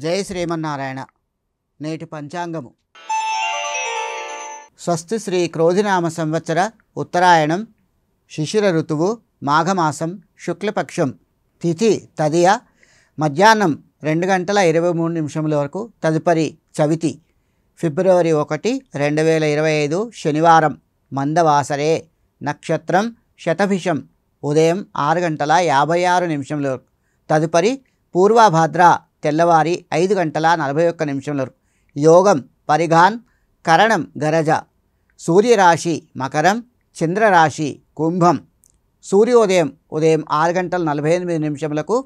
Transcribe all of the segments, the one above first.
జై శ్రీమన్నారాయణ. నేటి పంచాంగము. స్వస్తి శ్రీ క్రోధినామ సంవత్సర ఉత్తరాయణం, శిశిర ఋతువు, మాఘమాసం, శుక్లపక్షం, తిథి తదియ, మధ్యాహ్నం 2 గంటల 23 నిమిషముల వరకు. తదుపరి చవితి, ఫిబ్రవరి 1, 2025 శనివారం, మందవాసరే. నక్షత్రం శతభిషం, ఉదయం 6 గంటల 56 నిమిషముల వరకు. తదుపరి పూర్వభాద్ర, తెల్లవారి 5 గంటల 41 నిమిషముల వరకు. యోగం పరిఘాన్, కరణం గరజ. సూర్యరాశి మకరం, చంద్రరాశి కుంభం. సూర్యోదయం ఉదయం 6 గంటల 48 నిమిషములకు,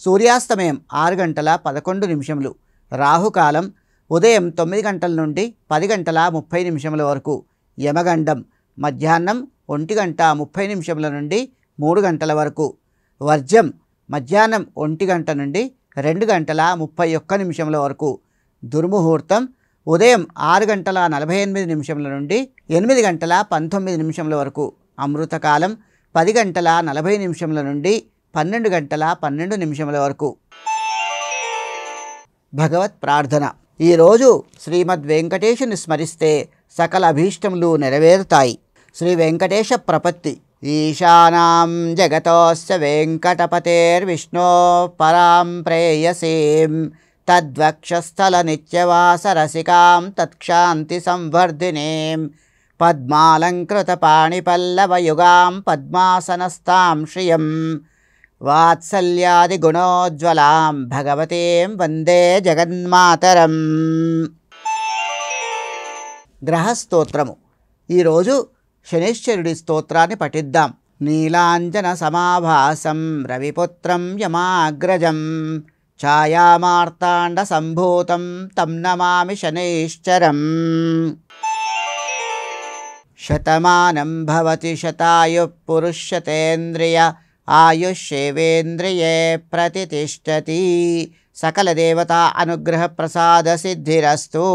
సూర్యాస్తమయం 6 గంటల 11 నిమిషములు. రాహుకాలం ఉదయం 9 గంటల నుండి 10 గంటల 30 నిమిషముల వరకు. యమగండం మధ్యాహ్నం 1 గంట 30 నిమిషముల నుండి 3 గంటల వరకు. వర్జం మధ్యాహ్నం 1 గంట నుండి 2 గంటల 31 నిమిషముల వరకు. దుర్ముహూర్తం ఉదయం 6 గంటల 48 నిమిషముల నుండి 8 గంటల 19 నిమిషముల వరకు. అమృతకాలం 10 గంటల 40 నిమిషముల నుండి 12 గంటల 12 నిమిషముల వరకు. భగవత్ ప్రార్థన. ఈరోజు శ్రీమద్ వెంకటేశుని స్మరిస్తే సకల అభీష్టములు నెరవేరుతాయి. శ్రీ వెంకటేశ ప్రపత్తి. ఈశానాం జగతోస్య వెంకటపతేర్విష్ణో పరాం ప్రేయసీం తద్వక్షస్థల నిత్యవాస రసికాం తత్క్షాంతి సంవర్ధినీం పద్మాలంకృత పాణిపల్లవయుగాం పద్మాసనస్తాం శ్రియం వాత్సల్యాది గుణోజ్వలాం భగవతీం వందే జగన్మాతరం. గ్రహస్తోత్రము. ఈరోజు శనీశ్వరుడి స్తోత్రాన్ని పఠిద్దాం. నీలాంజన సమాభాసం రవిపుత్రం యమాగ్రజం ఛాయామార్తాండ సంభూతం తం నమామి శనైశ్చరం. శతమానం భవతి శతాయుః పురుషశతేంద్రియ ఆయుష్యేవేంద్రియే ప్రతితిష్టతి. సకల దేవతా అనుగ్రహ ప్రసాద సిద్ధిరస్తు.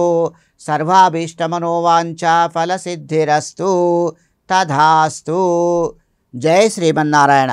సర్వాభీష్టమనోవాంఛా ఫల సిద్ధిరస్తు. తథాస్తు. జై శ్రీమన్నారాయణ.